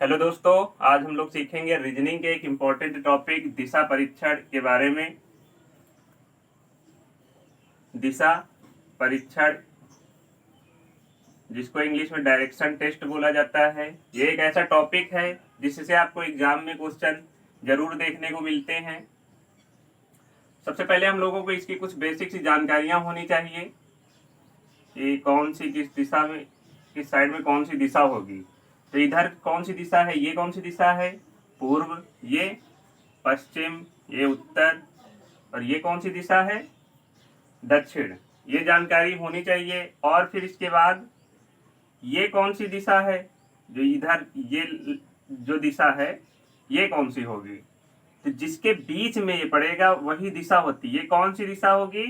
Hello दोस्तों, आज हम लोग सीखेंगे रीजनिंग के एक इम्पॉर्टेंट टॉपिक दिशा परीक्षण के बारे में। दिशा परीक्षण, जिसको इंग्लिश में डायरेक्शन टेस्ट बोला जाता है, ये एक ऐसा टॉपिक है जिससे आपको एग्जाम में क्वेश्चन जरूर देखने को मिलते हैं। सबसे पहले हम लोगों को इसकी कुछ बेसिक सी जानकारियां होनी चाहिए कि कौन सी किस दिशा में, किस साइड में कौन सी दिशा होगी। तो इधर कौन सी दिशा है, ये कौन सी दिशा है, पूर्व, ये पश्चिम, ये उत्तर, और ये कौन सी दिशा है, दक्षिण। ये जानकारी होनी चाहिए। और फिर इसके बाद ये कौन सी दिशा है, जो इधर ये जो दिशा है ये कौन सी होगी। तो जिसके बीच में ये पड़ेगा वही दिशा होती है। ये कौन सी दिशा होगी,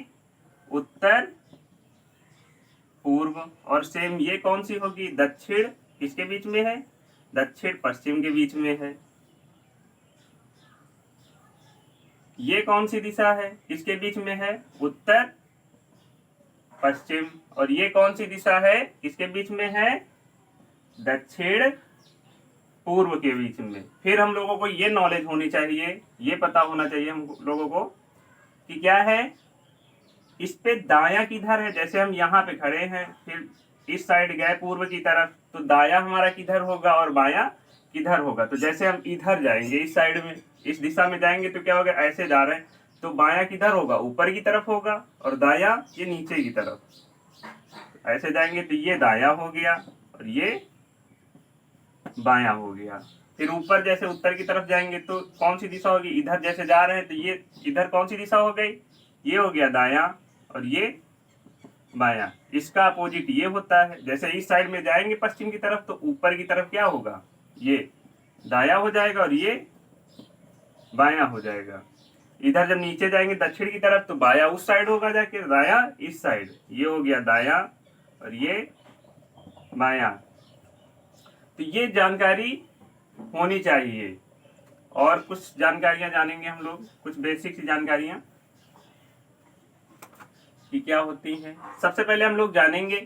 उत्तर पूर्व। और सेम ये कौन सी होगी, दक्षिण, किसके बीच में है, दक्षिण पश्चिम के बीच में है। ये कौन सी दिशा है, किसके बीच में है, उत्तर पश्चिम। और ये कौन सी दिशा है, किसके बीच में है, दक्षिण पूर्व के बीच में। फिर हम लोगों को ये नॉलेज होनी चाहिए, ये पता होना चाहिए हम लोगों को कि क्या है, इस पे दायां किधर है। जैसे हम यहाँ पे खड़े हैं, फिर इस साइड गए पूर्व की तरफ, तो दायां हमारा किधर होगा और बायां किधर होगा। तो जैसे हम इधर जाएंगे, इस साइड में, इस दिशा में जाएंगे तो क्या होगा, ऐसे जा रहे हैं तो बायां किधर होगा, ऊपर की तरफ होगा, और दायां ये नीचे की तरफ। ऐसे जाएंगे तो ये दायां हो गया और ये बायां हो गया। फिर ऊपर जैसे उत्तर की तरफ जाएंगे तो कौन सी दिशा होगी, इधर जैसे जा रहे हैं तो ये इधर कौन सी दिशा हो गई, ये हो गया दायां और ये बायां। इसका अपोजिट ये होता है। जैसे इस साइड में जाएंगे पश्चिम की तरफ तो ऊपर की तरफ क्या होगा, ये दायां हो जाएगा और ये बायां हो जाएगा। इधर जब नीचे जाएंगे दक्षिण की तरफ तो बायां उस साइड होगा जाके, दायां इस साइड, ये हो गया दायां और ये बायां। तो ये जानकारी होनी चाहिए। और कुछ जानकारियां जानेंगे हम लोग, कुछ बेसिक सी जानकारियां कि क्या होती हैं। सबसे पहले हम लोग जानेंगे,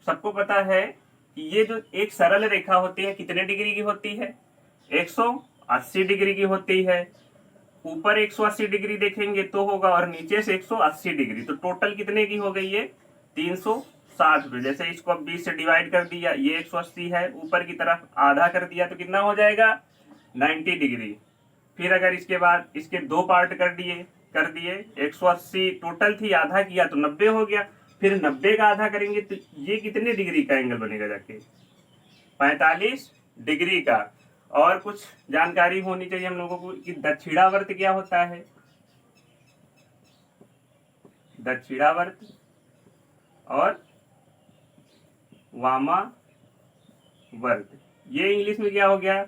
सबको पता है कि ये जो एक सरल रेखा होती है कितने डिग्री की होती है, 180 डिग्री की होती है। ऊपर 180 डिग्री देखेंगे तो होगा और नीचे से 180 डिग्री, तो टोटल कितने की हो गई है, 360 पे। जैसे इसको अब 20 से डिवाइड कर दिया, ये 180 है, ऊपर की तरफ आधा कर दिया तो कितना हो जाएगा, 90 डिग्री। फिर अगर इसके बाद इसके दो पार्ट कर दिए 180 टोटल थी, आधा किया तो 90 हो गया। फिर 90 का आधा करेंगे तो ये कितने डिग्री का एंगल बनेगा जाके, 45 डिग्री का। और कुछ जानकारी होनी चाहिए हम लोगों को कि दक्षिणावर्त क्या होता है। दक्षिणावर्त और वामावर्त, ये इंग्लिश में क्या हो गया,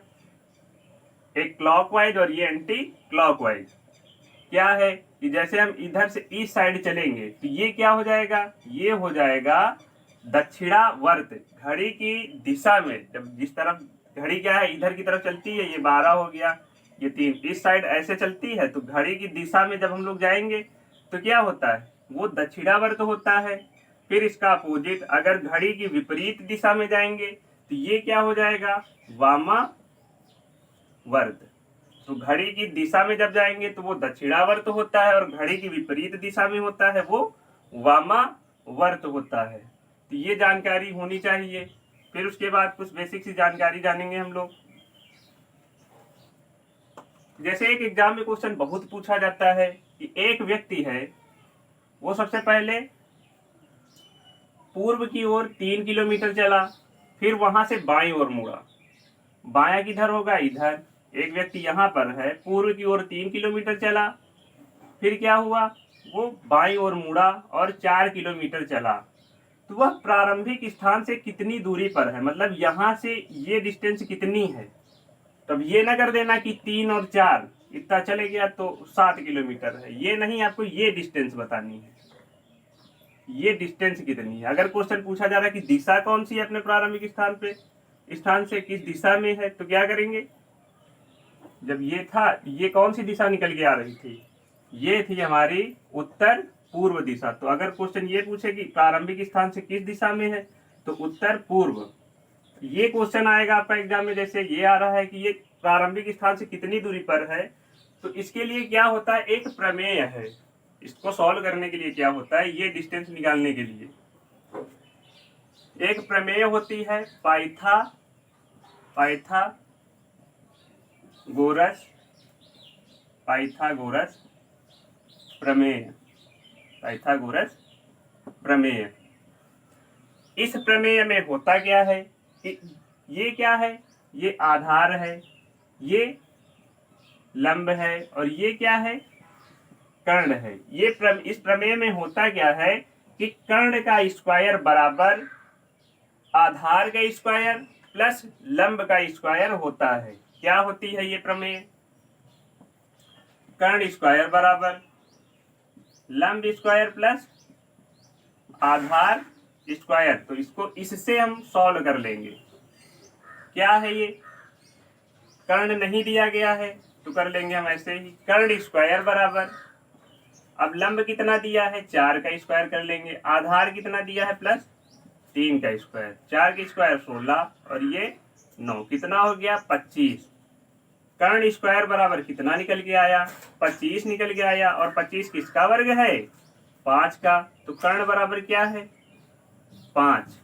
एक क्लॉकवाइज और ये एंटी क्लॉकवाइज। क्या है कि जैसे हम इधर से इस साइड चलेंगे तो ये क्या हो जाएगा, ये हो जाएगा दक्षिणावर्त। घड़ी की दिशा में जब जिस तरफ घड़ी क्या है, इधर की तरफ चलती है, ये 12 हो गया, ये 3, इस साइड ऐसे चलती है, तो घड़ी की दिशा में जब हम लोग जाएंगे तो क्या होता है, वो दक्षिणावर्त होता है। फिर इसका अपोजिट, अगर घड़ी की विपरीत दिशा में जाएंगे तो ये क्या हो जाएगा, वामावर्त। तो घड़ी की दिशा में जब जाएंगे तो वो दक्षिणावर्त होता है, और घड़ी की विपरीत दिशा में होता है वो वामावर्त होता है। तो ये जानकारी होनी चाहिए। फिर उसके बाद कुछ बेसिक सी जानकारी जानेंगे हम लोग। जैसे एक एग्जाम में क्वेश्चन बहुत पूछा जाता है कि एक व्यक्ति है, वो सबसे पहले पूर्व की ओर 3 किलोमीटर चला, फिर वहां से बाईं ओर मुड़ा। बायां किधर होगा, इधर। एक व्यक्ति यहाँ पर है, पूर्व की ओर 3 किलोमीटर चला, फिर क्या हुआ, वो बाईं ओर मुड़ा और 4 किलोमीटर चला। तो वह प्रारंभिक स्थान से कितनी दूरी पर है, मतलब यहाँ से ये डिस्टेंस कितनी है। तब ये ना कर देना कि 3 और 4 इतना चले गया तो 7 किलोमीटर है, ये नहीं, आपको ये डिस्टेंस बतानी है, ये डिस्टेंस कितनी है। अगर क्वेश्चन पूछा जा रहा है कि दिशा कौन सी है अपने प्रारंभिक स्थान से किस दिशा में है, तो क्या करेंगे, जब ये था, ये कौन सी दिशा निकल के आ रही थी, ये थी हमारी उत्तर पूर्व दिशा। तो अगर क्वेश्चन ये पूछे कि प्रारंभिक स्थान से किस दिशा में है, तो उत्तर पूर्व। ये क्वेश्चन आएगा आपका एग्जाम में, जैसे ये आ रहा है कि ये प्रारंभिक स्थान से कितनी दूरी पर है, तो इसके लिए क्या होता है, एक प्रमेय है। इसको सॉल्व करने के लिए क्या होता है, ये डिस्टेंस निकालने के लिए एक प्रमेय होती है, पाइथागोरस प्रमेय। पाइथागोरस प्रमेय। इस प्रमेय में होता क्या है कि ये क्या है, ये आधार है, ये लंब है, और ये क्या है, कर्ण है। इस प्रमेय में होता क्या है कि कर्ण का स्क्वायर बराबर आधार का स्क्वायर प्लस लंब का स्क्वायर होता है। क्या होती है ये प्रमेय, कर्ण स्क्वायर बराबर लंब स्क्वायर प्लस आधार स्क्वायर। तो इसको इससे हम सॉल्व कर लेंगे। क्या है ये, कर्ण नहीं दिया गया है तो कर लेंगे हम ऐसे ही, कर्ण स्क्वायर बराबर, अब लंब कितना दिया है 4 का स्क्वायर कर लेंगे, आधार कितना दिया है प्लस 3 का स्क्वायर, 4 का स्क्वायर 16 और ये 9, कितना हो गया 25। कर्ण स्क्वायर बराबर कितना निकल के आया, 25 निकल के आया, और 25 किसका वर्ग है, 5 का। तो कर्ण बराबर क्या है 5।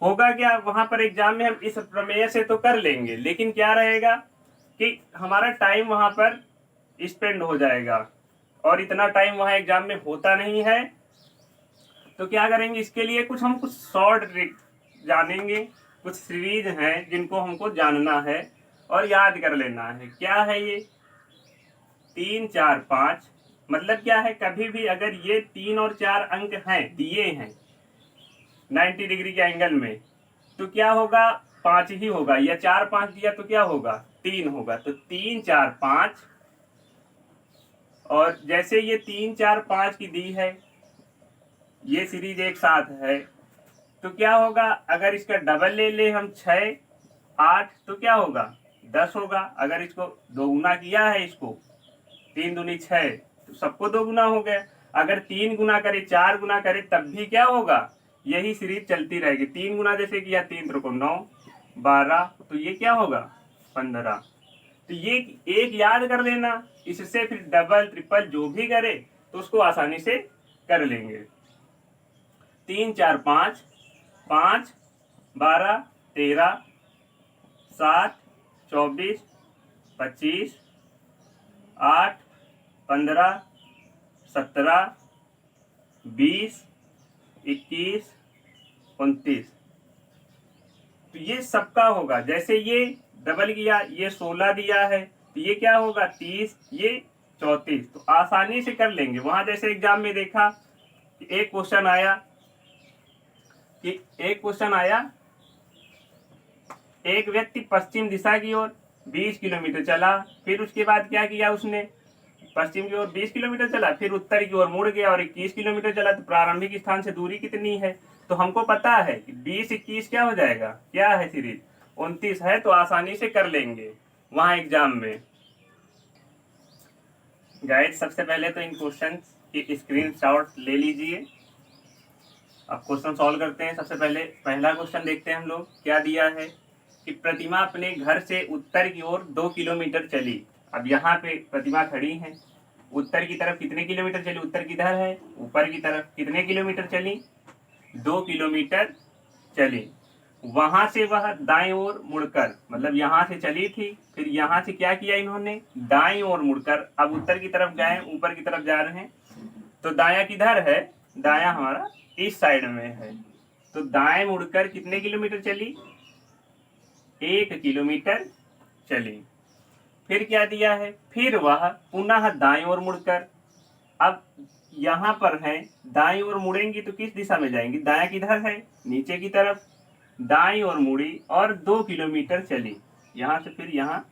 होगा क्या, वहां पर एग्जाम में हम इस प्रमेय से तो कर लेंगे, लेकिन क्या रहेगा कि हमारा टाइम वहां पर स्पेंड हो जाएगा, और इतना टाइम वहां एग्जाम में होता नहीं है। तो क्या करेंगे, इसके लिए कुछ शॉर्ट ट्रिक जानेंगे, कुछ सीरीज हैं जिनको हमको जानना है और याद कर लेना है। क्या है ये 3 4 5, मतलब क्या है, कभी भी अगर ये 3 और 4 अंक हैं दिए हैं 90 डिग्री के एंगल में, तो क्या होगा 5 ही होगा, या 4 5 दिया तो क्या होगा 3 होगा। तो 3 4 5, और जैसे ये 3 4 5 की दी है, ये सीरीज एक साथ है, तो क्या होगा, अगर इसका डबल ले ले हम 6 8, तो क्या होगा 10 होगा। अगर इसको दोगुना किया है, इसको 3 दूनी 6, तो सबको दोगुना हो गया। अगर 3 गुना करे 4 गुना करे तब भी क्या होगा, यही सीरीज चलती रहेगी। 3 गुना जैसे किया 3 त्रिको 9 12, तो ये क्या होगा 15। तो ये एक याद कर लेना, इससे फिर डबल ट्रिपल जो भी करे तो उसको आसानी से कर लेंगे। 3 4 5 5 12 13 7 24 25 8 15 17 20 21 29। तो ये सबका होगा, जैसे ये डबल किया, ये 16 दिया है, तो ये क्या होगा 30, ये 34। तो आसानी से कर लेंगे। वहां जैसे एग्जाम में देखा कि एक क्वेश्चन आया, एक व्यक्ति पश्चिम दिशा की ओर 20 किलोमीटर चला, फिर उसके बाद क्या किया उसने, पश्चिम की ओर 20 किलोमीटर चला, फिर उत्तर की ओर मुड़ गया और 21 किलोमीटर चला। तो प्रारंभिक स्थान से दूरी कितनी है, तो हमको पता है कि 20 21 क्या हो जाएगा, क्या है सीरीज 29 है। तो आसानी से कर लेंगे वहां एग्जाम में। गाइड सबसे पहले तो इन क्वेश्चन की स्क्रीनशॉट ले लीजिए। अब क्वेश्चन सॉल्व करते हैं। सबसे पहले पहला क्वेश्चन देखते हैं हम लोग, क्या दिया है कि प्रतिमा अपने घर से उत्तर की ओर 2 किलोमीटर चली। अब यहाँ पे प्रतिमा खड़ी है, उत्तर की तरफ कितने किलोमीटर चली, उत्तर किधर है ऊपर की तरफ, कितने किलोमीटर चली 2 किलोमीटर चली। वहां से वह दाएं ओर मुड़कर, मतलब यहाँ से चली थी, फिर यहाँ से क्या किया इन्होंने दाएं ओर मुड़कर, अब उत्तर की तरफ गए, ऊपर की तरफ जा रहे हैं। तो दाया किधर है, दाया हमारा इस साइड में है। तो दाएं मुड़कर कितने किलोमीटर चली 1 किलोमीटर चली। फिर क्या दिया है, फिर वह पुनः दाएं ओर मुड़कर, अब यहाँ पर है दाएं ओर मुड़ेंगी तो किस दिशा में जाएंगी, दाया किधर है नीचे की तरफ, दाएं ओर मुड़ी और 2 किलोमीटर चली। यहाँ से फिर यहाँ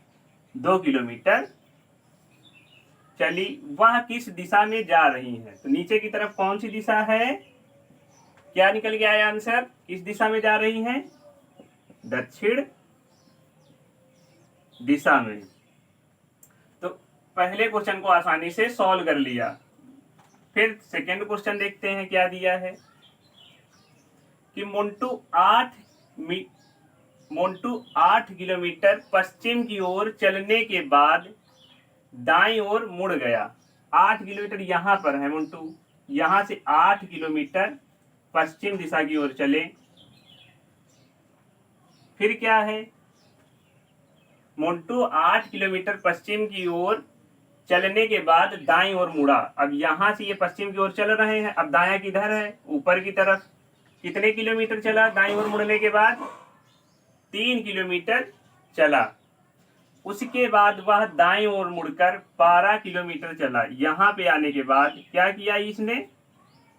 2 किलोमीटर चली। वह किस दिशा में जा रही है, तो नीचे की तरफ कौन सी दिशा है, क्या निकल के आया आंसर, किस दिशा में जा रही है दक्षिण दिशा में। तो पहले क्वेश्चन को आसानी से सॉल्व कर लिया। फिर सेकेंड क्वेश्चन देखते हैं क्या दिया है। कि मोन्टू 8 किलोमीटर पश्चिम की ओर चलने के बाद दाईं ओर मुड़ गया। 8 किलोमीटर यहाँ पर है मोन्टू, यहाँ से 8 किलोमीटर पश्चिम दिशा की ओर चले। फिर क्या है, मोन्टू 8 किलोमीटर पश्चिम की ओर चलने के बाद दाईं ओर मुड़ा। अब यहाँ से ये पश्चिम की ओर चल रहे हैं, अब दायां किधर है, ऊपर की तरफ। कितने किलोमीटर चला दाईं ओर मुड़ने के बाद? 3 किलोमीटर चला। उसके बाद वह दाईं ओर मुड़कर 12 किलोमीटर चला। यहाँ पे आने के बाद क्या किया इसने,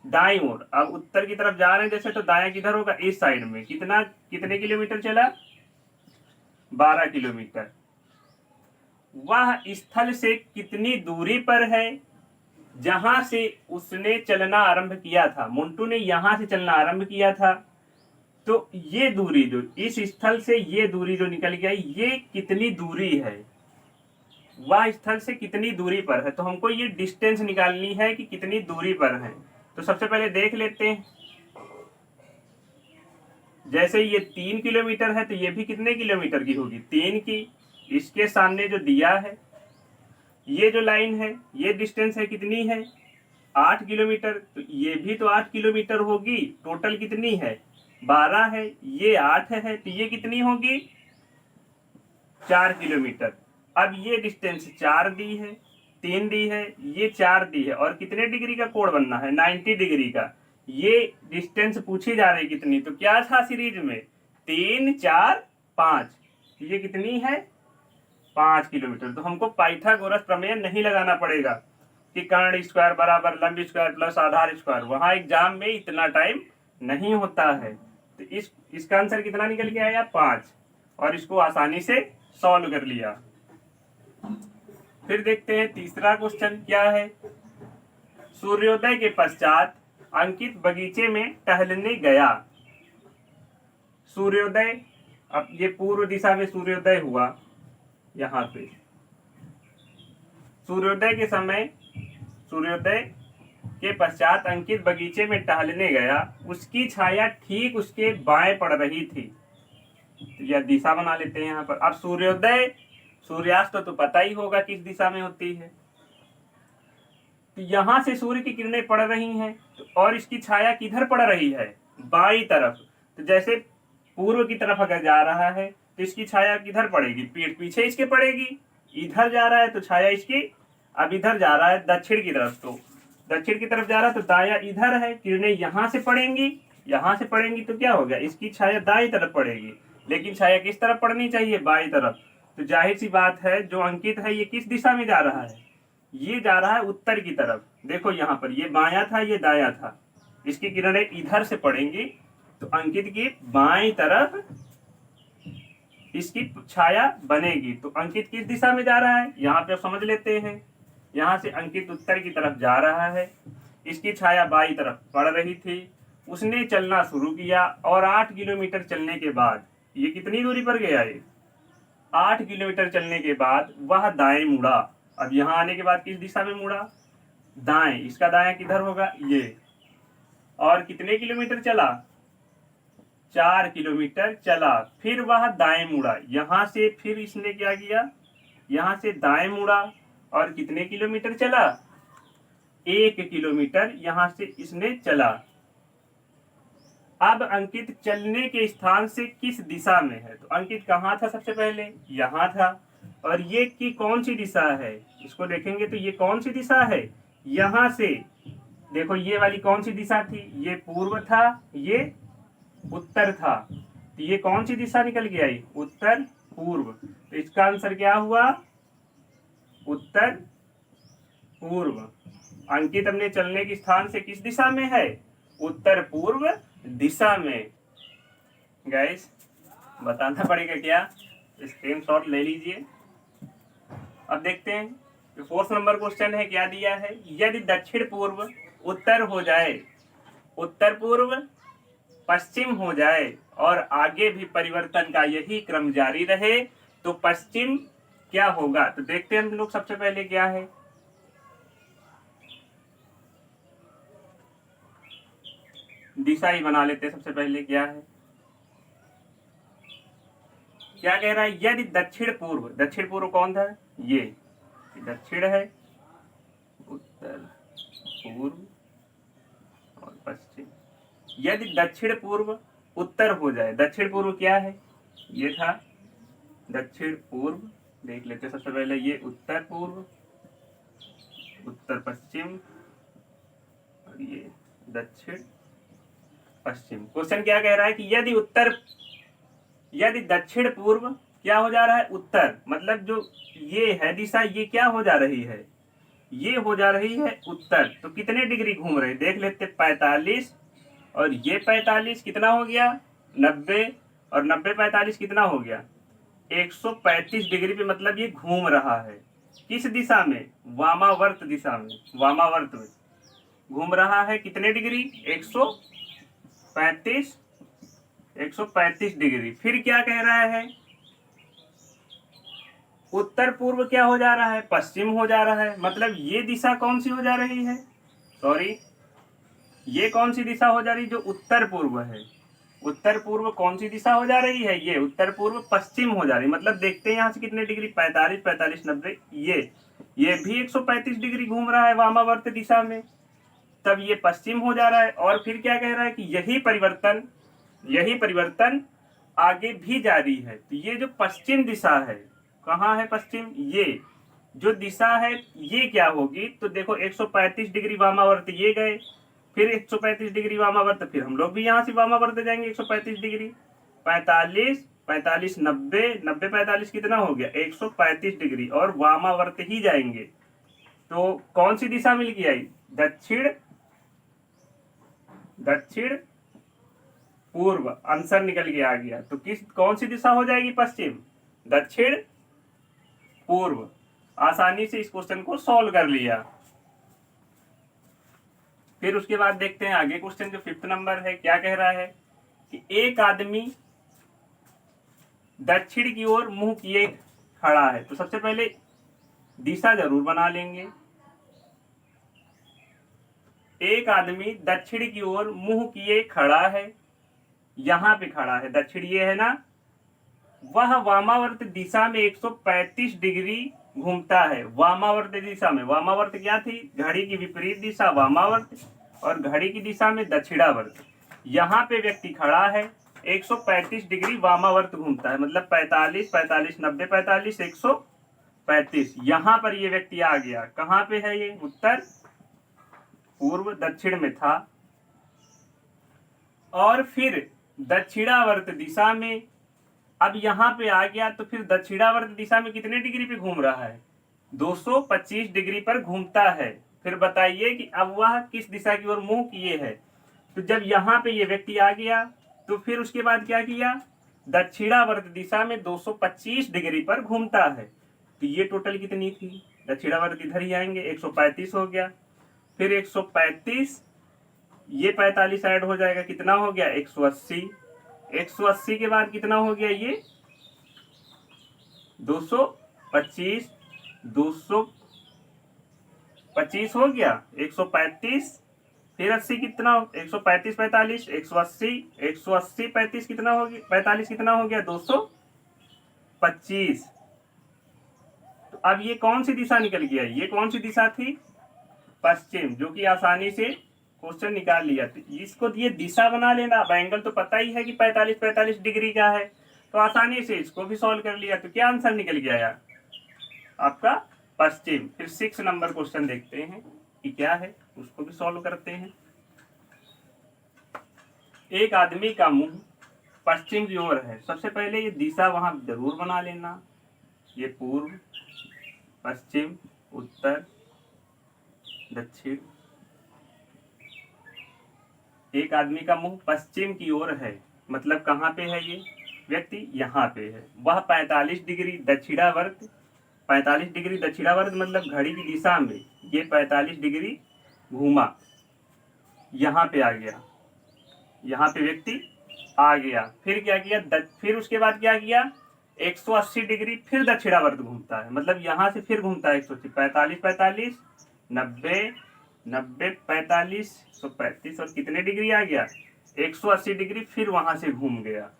दाईं ओर, अब उत्तर की तरफ जा रहे हैं जैसे, तो दायां किधर होगा, इस साइड में। कितने किलोमीटर चला? 12 किलोमीटर। वह स्थल से कितनी दूरी पर है जहां से उसने चलना आरंभ किया था? मोन्टू ने यहां से चलना आरंभ किया था, तो ये दूरी जो इस स्थल से ये दूरी जो निकल गया, ये कितनी दूरी है, वह स्थल से कितनी दूरी पर है। तो हमको ये डिस्टेंस निकालनी है कि कितनी दूरी पर है। तो सबसे पहले देख लेते हैं, जैसे ये 3 किलोमीटर है तो ये भी कितने किलोमीटर की होगी, 3 की। इसके सामने जो दिया है, ये जो लाइन है, ये डिस्टेंस है कितनी है, 8 किलोमीटर। तो ये भी तो 8 किलोमीटर होगी। टोटल कितनी है, 12 है, ये 8 है, तो ये कितनी होगी, 4 किलोमीटर। अब ये डिस्टेंस 4 दी है, 3 दी है, ये 4 दी है, और कितने डिग्री का कोण बनना है, 90 डिग्री का। ये डिस्टेंस पूछी जा रही कितनी, तो क्या था सीरीज में, 3 4 5, ये कितनी है, 5 किलोमीटर। तो हमको पाइथागोरस प्रमेय नहीं लगाना पड़ेगा कि कर्ण स्क्वायर बराबर लंब स्क्वायर प्लस आधार स्क्वायर, वहां एग्जाम में इतना टाइम नहीं होता है। तो इसका आंसर कितना निकल के आया, 5, और इसको आसानी से सॉल्व कर लिया। फिर देखते हैं तीसरा क्वेश्चन क्या है। सूर्योदय के पश्चात अंकित बगीचे में टहलने गया। सूर्योदय, अब ये पूर्व दिशा में सूर्योदय हुआ, यहाँ पे सूर्योदय के समय, सूर्योदय के पश्चात अंकित बगीचे में टहलने गया। उसकी छाया ठीक उसके बाएं पड़ रही थी। तो यह दिशा बना लेते हैं यहाँ पर। अब सूर्योदय सूर्यास्त तो पता ही होगा किस दिशा में होती है। तो यहां से सूर्य की किरणें पड़ रही हैं, तो और इसकी छाया किधर पड़ रही है, बाईं तरफ। तो जैसे पूर्व की तरफ अगर जा रहा है तो इसकी छाया किधर पड़ेगी, पीठ पीछे इसके पड़ेगी। इधर जा रहा है तो छाया इसकी, अब इधर जा रहा है दक्षिण की तरफ, तो दक्षिण की तरफ जा रहा है तो दाया इधर है, किरणें यहाँ से पड़ेंगी, यहाँ से पड़ेंगी, तो क्या हो गया, इसकी छाया दाईं तरफ पड़ेगी। लेकिन छाया किस तरफ पड़नी चाहिए, बाईं तरफ। तो जाहिर सी बात है जो अंकित है ये किस दिशा में जा रहा है, ये जा रहा है उत्तर की तरफ। देखो यहाँ पर ये बायां था, ये दायां था, इसकी किरणें इधर से पड़ेंगी, तो अंकित की बाईं तरफ इसकी छाया बनेगी। तो अंकित किस दिशा में जा रहा है, यहाँ पे समझ लेते हैं। यहाँ से अंकित उत्तर की तरफ जा रहा है, इसकी छाया बाईं तरफ पड़ रही थी। उसने चलना शुरू किया और 8 किलोमीटर चलने के बाद, ये कितनी दूरी पर गया, ये 8 किलोमीटर चलने के बाद वह दाएं मुड़ा। अब यहाँ आने के बाद किस दिशा में मुड़ा, दाएं। इसका दायां किधर होगा, ये। और कितने किलोमीटर चला, 4 किलोमीटर चला। फिर वह दाएं मुड़ा, यहां से फिर इसने क्या किया, यहां से दाएं मुड़ा, और कितने किलोमीटर चला, 1 किलोमीटर यहां से इसने चला। अब अंकित चलने के स्थान से किस दिशा में है, तो अंकित कहाँ था, सबसे पहले यहाँ था। और ये की कौन सी दिशा है, इसको देखेंगे तो ये कौन सी दिशा है, यहाँ से देखो ये वाली कौन सी दिशा थी, ये पूर्व था, ये उत्तर था। तो ये कौन सी दिशा निकल के आई, उत्तर पूर्व। तो इसका आंसर क्या हुआ, उत्तर पूर्व। अंकित अपने चलने के स्थान से किस दिशा में है, उत्तर पूर्व दिशा में। गाइस बताना पड़ेगा क्या, स्क्रीनशॉट ले लीजिए। अब देखते हैं, तो 4th नंबर क्वेश्चन है, क्या दिया है, यदि दक्षिण पूर्व उत्तर हो जाए, उत्तर पूर्व पश्चिम हो जाए और आगे भी परिवर्तन का यही क्रम जारी रहे तो पश्चिम क्या होगा। तो देखते हैं हम लोग सबसे पहले क्या है, दिशा ही बना लेते हैं। सबसे पहले क्या है, क्या कह रहा है, यदि दक्षिण पूर्व कौन था, ये दक्षिण है, उत्तर पूर्व और पश्चिम। यदि दक्षिण पूर्व उत्तर हो जाए, दक्षिण पूर्व क्या है, ये था दक्षिण पूर्व, देख लेते हैं सबसे पहले, ये उत्तर पूर्व, उत्तर पश्चिम और ये दक्षिण पश्चिम। क्वेश्चन क्या कह रहा है कि यदि दक्षिण पूर्व क्या हो जा रहा है, उत्तर, मतलब जो ये है दिशा, ये क्या हो जा रही है, ये हो जा रही है उत्तर। तो कितने डिग्री घूम रहे, देख लेते, 45 और ये 45 कितना हो गया, 90, और 90 45 कितना हो गया, 135 डिग्री पे, मतलब ये घूम रहा है। किस दिशा में, वामावर्त दिशा में, वामावर्त में घूम रहा है। कितने डिग्री, 135 डिग्री। फिर क्या कह रहा है, उत्तर पूर्व क्या हो जा रहा है, पश्चिम हो जा रहा है। मतलब ये दिशा कौन सी हो जा रही है, सॉरी, ये कौन सी दिशा हो जा रही है, जो उत्तर पूर्व है। उत्तर पूर्व कौन सी दिशा हो जा रही है, ये उत्तर पूर्व पश्चिम हो जा रही है। मतलब देखते हैं यहाँ से कितने डिग्री, 45 45 90, ये भी 135 डिग्री घूम रहा है वामावर्त दिशा में, तब ये पश्चिम हो जा रहा है। और फिर क्या कह रहा है कि यही परिवर्तन आगे भी जारी है। तो ये जो पश्चिम दिशा है, कहाँ है पश्चिम, ये जो दिशा है ये क्या होगी, तो देखो 135 डिग्री वामावर्त ये गए, फिर 135 डिग्री वामावर्त, फिर हम लोग भी यहाँ से वामावर्त जाएंगे 135 डिग्री, 45 45 90 90 45 कितना हो गया, 135 डिग्री, और वामावर्त ही जाएंगे। तो कौन सी दिशा मिल गई आई, दक्षिण पूर्व, आंसर निकल के आ गया। तो कौन सी दिशा हो जाएगी, पश्चिम, दक्षिण पूर्व। आसानी से इस क्वेश्चन को सॉल्व कर लिया। फिर उसके बाद देखते हैं आगे क्वेश्चन, जो 5th नंबर है, क्या कह रहा है कि एक आदमी दक्षिण की ओर मुंह किए खड़ा है। तो सबसे पहले दिशा जरूर बना लेंगे। एक आदमी दक्षिण की ओर मुंह किए खड़ा है, यहां पे खड़ा है, दक्षिण ये है ना, वह वामावर्त दिशा में 135 डिग्री घूमता है। वामावर्त दिशा में, वामावर्त क्या थी, घड़ी की विपरीत दिशा वामावर्त, और घड़ी की दिशा में दक्षिणावर्त। यहाँ पे व्यक्ति खड़ा है, 135 डिग्री वामावर्त घूमता है, मतलब 45 45 90 45 135। यहाँ पर ये व्यक्ति आ गया, कहाँ पे है ये, उत्तर पूर्व दक्षिण में था, और फिर दक्षिणावर्त दिशा में अब यहाँ पे आ गया। तो फिर दक्षिणावर्त दिशा में कितने डिग्री पे घूम रहा है, 225 डिग्री पर घूमता है। फिर बताइए कि अब वह किस दिशा की ओर मुंह किए है। तो जब यहाँ पे ये व्यक्ति आ गया, तो फिर उसके बाद क्या किया, दक्षिणावर्त दिशा में 225 डिग्री पर घूमता है। तो ये टोटल कितनी थी, दक्षिणावर्त इधर ही आएंगे, 135 हो गया, फिर 135, ये 45 ऐड हो जाएगा, कितना हो गया, 180। 180 के बाद कितना हो गया, ये 225 225 हो गया, 135, फिर 80 कितना, 135 45 180 180 35 कितना हो गया, 45 कितना हो गया, 225। तो अब ये कौन सी दिशा निकल गया, ये कौन सी दिशा थी, पश्चिम, जो कि आसानी से क्वेश्चन निकाल लिया। इसको ये दिशा बना लेना। अब एंगल तो पता ही है कि 45 45 डिग्री का है, तो आसानी से इसको भी सॉल्व कर लिया। तो क्या आंसर निकल गया यार आपका, पश्चिम। फिर 6 नंबर क्वेश्चन देखते हैं कि क्या है, उसको भी सॉल्व करते हैं। एक आदमी का मुंह पश्चिम की ओर है। सबसे पहले ये दिशा वहां जरूर बना लेना, ये पूर्व पश्चिम उत्तर दक्षिण। एक आदमी का मुंह पश्चिम की ओर है, मतलब कहाँ पे है ये व्यक्ति, यहाँ पे है। वह 45 डिग्री दक्षिणावर्त, 45 डिग्री दक्षिणावर्त मतलब घड़ी की दिशा में ये 45 डिग्री घूमा, यहाँ पे आ गया, यहाँ पे व्यक्ति आ गया। फिर क्या किया, फिर उसके बाद क्या किया, 180 डिग्री फिर दक्षिणावर्त घूमता है, मतलब यहाँ से फिर घूमता है 180, 45 45 90 90 45 135, और कितने डिग्री आ गया, 180 डिग्री फिर वहां से घूम गया।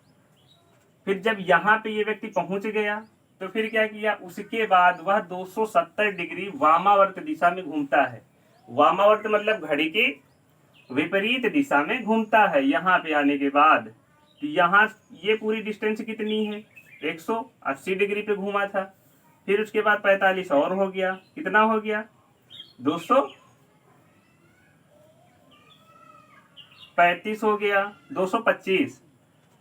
फिर जब यहाँ पे ये व्यक्ति पहुंच गया तो फिर क्या किया, उसके बाद वह 270 डिग्री वामावर्त दिशा में घूमता है। वामावर्त मतलब घड़ी की विपरीत दिशा में घूमता है। यहाँ पे आने के बाद तो यहाँ ये पूरी डिस्टेंस कितनी है, 180 डिग्री पे घूमा था। फिर उसके बाद 45 और हो गया, कितना हो गया, 235 हो गया, 225।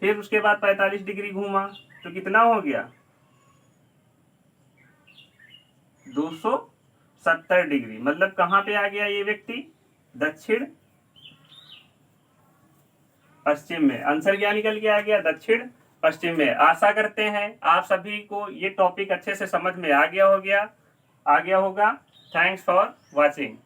फिर उसके बाद 45 डिग्री घूमा तो कितना हो गया, 270 डिग्री। मतलब कहाँ पे आ गया ये व्यक्ति, दक्षिण पश्चिम में। आंसर क्या निकल के आ गया, दक्षिण पश्चिम में। आशा करते हैं आप सभी को ये टॉपिक अच्छे से समझ में आ गया होगा। Thanks for watching.